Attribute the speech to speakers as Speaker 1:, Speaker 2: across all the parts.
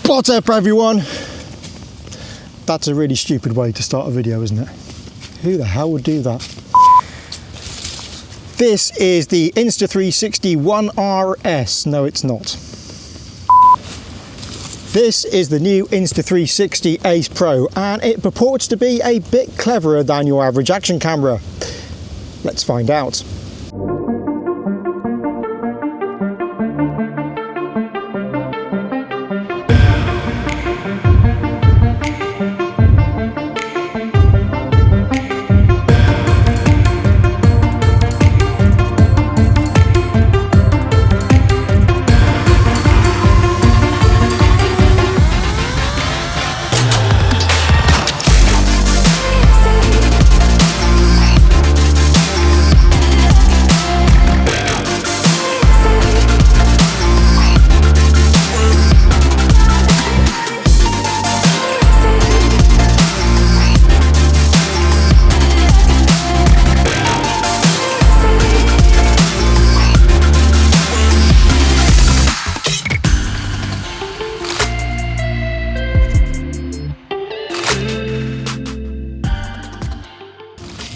Speaker 1: What's up, everyone? That's a really stupid way to start a video, isn't it? Who the hell would do that? This is the Insta360 One RS. No, it's not. This is the new Insta360 Ace Pro, and it purports to be a bit cleverer than your average action camera. Let's find out.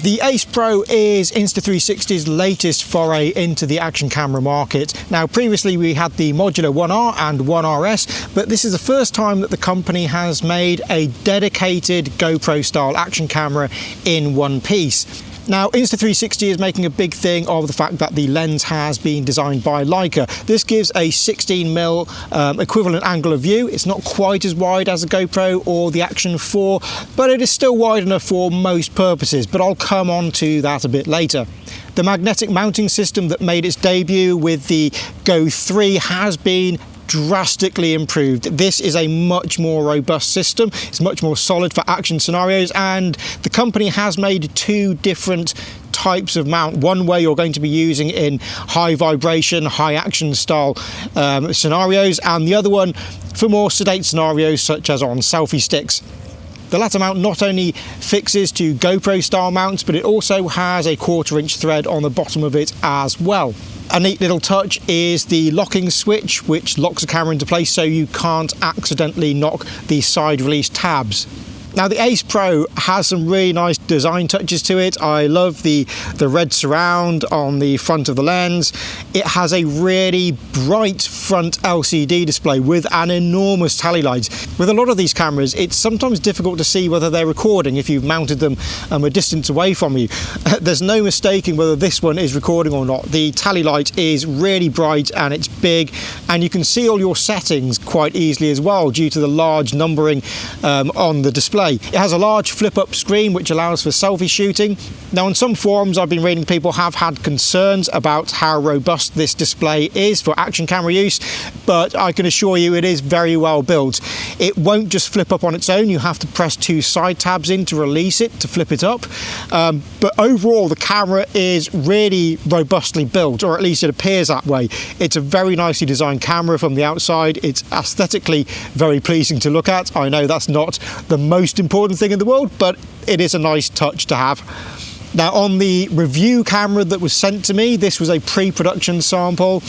Speaker 1: The Ace Pro is Insta360's latest foray into the action camera market. Now, previously we had the modular 1R and 1RS, but this is the first time that the company has made a dedicated GoPro style action camera in one piece. Now, Insta360 is making a big thing of the fact that the lens has been designed by Leica. This gives a 16mm equivalent angle of view. It's not quite as wide as the GoPro or the Action 4, but it is still wide enough for most purposes, but I'll come on to that a bit later. The magnetic mounting system that made its debut with the Go 3 has been drastically improved. This is a much more robust system. It's much more solid for action scenarios, and the company has made two different types of mount. One where you're going to be using in high vibration, high action style scenarios, and the other one for more sedate scenarios such as on selfie sticks. The latter mount not only fixes to GoPro style mounts, but it also has a 1/4 inch thread on the bottom of it as well. A neat little touch is the locking switch, which locks the camera into place so you can't accidentally knock the side release tabs. Now, the Ace Pro has some really nice design touches to it. I love the red surround on the front of the lens. It has a really bright front LCD display with an enormous tally light. With a lot of these cameras, it's sometimes difficult to see whether they're recording if you've mounted them a distance away from you. There's no mistaking whether this one is recording or not. The tally light is really bright and it's big, and you can see all your settings quite easily as well due to the large numbering on the display. It has a large flip-up screen which allows for selfie shooting. Now, on some forums I've been reading, people have had concerns about how robust this display is for action camera use, but I can assure you it is very well built. It won't just flip up on its own. You have to press two side tabs in to release it, to flip it up. But overall, the camera is really robustly built, or at least it appears that way. It's a very nicely designed camera from the outside. It's aesthetically very pleasing to look at. I know that's not the most important thing in the world, but it is a nice touch to have. Now, on the review camera that was sent to me, this was a pre-production sample.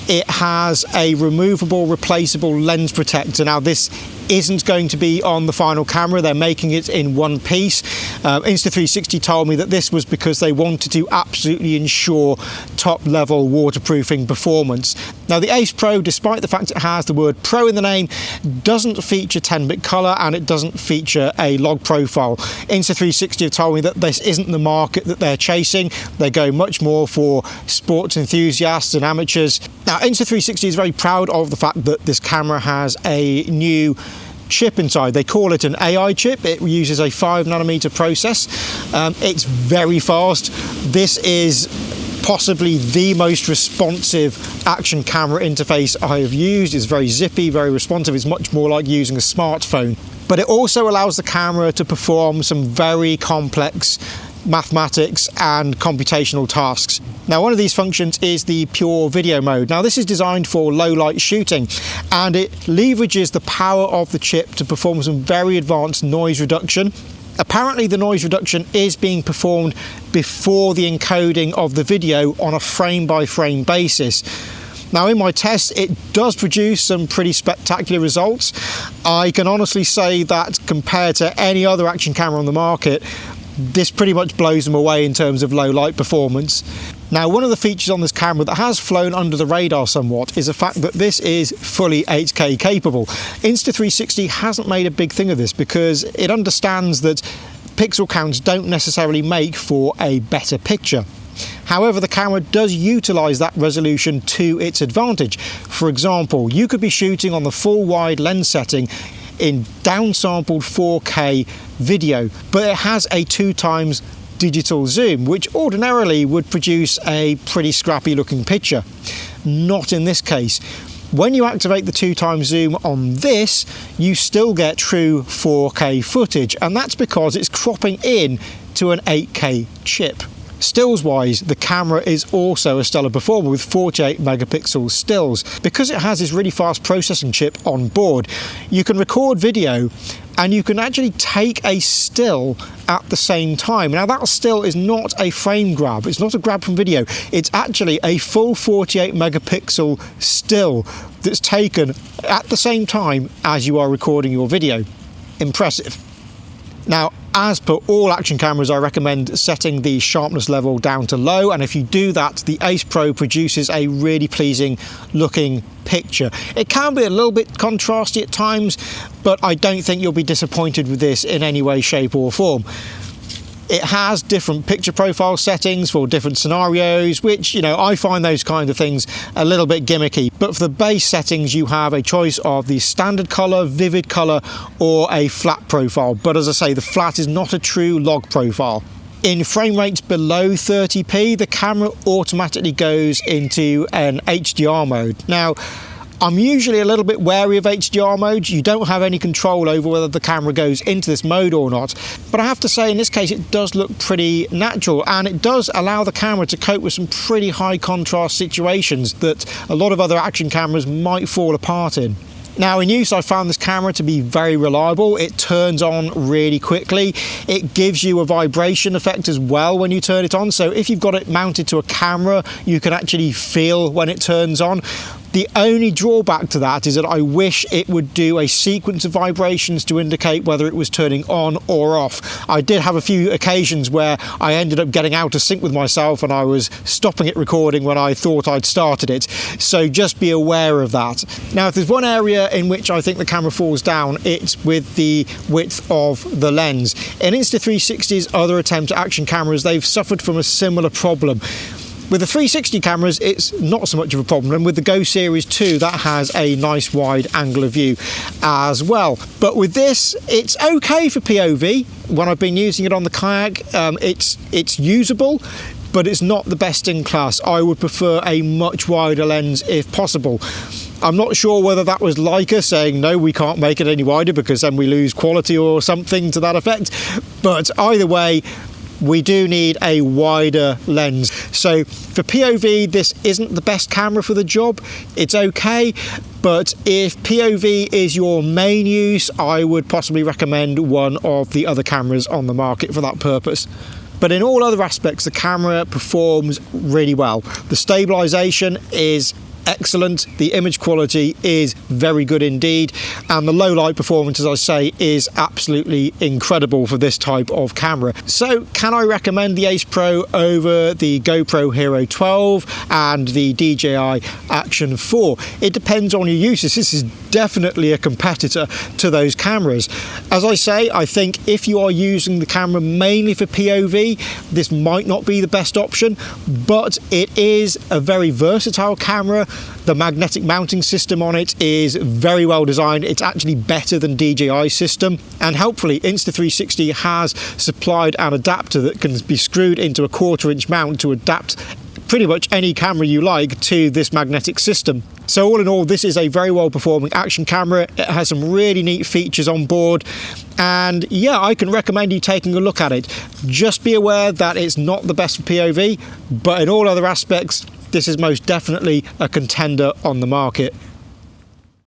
Speaker 1: It has a removable, replaceable lens protector. Now, this isn't going to be on the final camera. They're making it in one piece. Insta360 told me that this was because they wanted to absolutely ensure top-level waterproofing performance. Now, the Ace Pro, despite the fact it has the word Pro in the name, doesn't feature 10-bit color, and it doesn't feature a log profile. Insta360 have told me that this isn't the market that they're chasing. They go much more for sports enthusiasts and amateurs. Now, Insta360 is very proud of the fact that this camera has a new chip inside. They call it an AI chip. It uses a 5nm process. It's very fast. This is possibly the most responsive action camera interface I have used. It's very zippy, very responsive. It's much more like using a smartphone. But it also allows the camera to perform some very complex mathematics and computational tasks. Now, one of these functions is the pure video mode. Now, this is designed for low light shooting, and it leverages the power of the chip to perform some very advanced noise reduction. Apparently, the noise reduction is being performed before the encoding of the video on a frame-by-frame basis. Now in my tests, it does produce some pretty spectacular results. I can honestly say that compared to any other action camera on the market, this pretty much blows them away in terms of low light performance. Now, one of the features on this camera that has flown under the radar somewhat is the fact that this is fully 8K capable. Insta360 hasn't made a big thing of this because it understands that pixel counts don't necessarily make for a better picture. However, the camera does utilise that resolution to its advantage. For example, you could be shooting on the full wide lens setting in downsampled 4K video, but it has a 2x digital zoom, which ordinarily would produce a pretty scrappy looking picture. Not in this case. When you activate the 2x zoom on this, you still get true 4K footage, and that's because it's cropping in to an 8K chip. Stills wise, the camera is also a stellar performer with 48 megapixel stills. Because it has this really fast processing chip on board, you can record video and you can actually take a still at the same time. Now that still is not a frame grab, it's not a grab from video, it's actually a full 48 megapixel still that's taken at the same time as you are recording your video. Impressive. Now, as per all action cameras, I recommend setting the sharpness level down to low, and if you do that, the Ace Pro produces a really pleasing looking picture. It can be a little bit contrasty at times, but I don't think you'll be disappointed with this in any way, shape or form. It has different picture profile settings for different scenarios, which, I find those kind of things a little bit gimmicky. But for the base settings, you have a choice of the standard color, vivid color, or a flat profile. But as I say, the flat is not a true log profile. In frame rates below 30p, the camera automatically goes into an HDR mode. Now, I'm usually a little bit wary of HDR mode. You don't have any control over whether the camera goes into this mode or not. But I have to say, in this case, it does look pretty natural, and it does allow the camera to cope with some pretty high contrast situations that a lot of other action cameras might fall apart in. Now in use, I found this camera to be very reliable. It turns on really quickly. It gives you a vibration effect as well when you turn it on. So if you've got it mounted to a camera, you can actually feel when it turns on. The only drawback to that is that I wish it would do a sequence of vibrations to indicate whether it was turning on or off. I did have a few occasions where I ended up getting out of sync with myself and I was stopping it recording when I thought I'd started it. So just be aware of that. Now, if there's one area in which I think the camera falls down, it's with the width of the lens. In Insta360's other attempt at action cameras, they've suffered from a similar problem. With the 360 cameras, it's not so much of a problem, and with the Go Series 2, that has a nice wide angle of view as well. But with this, it's okay for POV. When I've been using it on the kayak, it's usable, but it's not the best in class. I would prefer a much wider lens if possible. I'm not sure whether that was Leica saying, no, we can't make it any wider because then we lose quality or something to that effect. But either way, we do need a wider lens. So for POV, this isn't the best camera for the job. It's okay, but if POV is your main use, I would possibly recommend one of the other cameras on the market for that purpose. But in all other aspects, the camera performs really well. The stabilization is excellent, the image quality is very good indeed, and the low light performance, as I say, is absolutely incredible for this type of camera. So can I recommend the Ace Pro over the GoPro Hero 12 and the DJI Action 4? It depends on your uses. This is definitely a competitor to those cameras. As I say, I think if you are using the camera mainly for POV, this might not be the best option, but it is a very versatile camera. The magnetic mounting system on it is very well designed. It's actually better than DJI's system, and helpfully Insta360 has supplied an adapter that can be screwed into a 1/4 inch mount to adapt pretty much any camera you like to this magnetic system. So all in all, this is a very well performing action camera. It has some really neat features on board, and yeah, I can recommend you taking a look at it. Just be aware that it's not the best for POV, but in all other aspects, this is most definitely a contender on the market.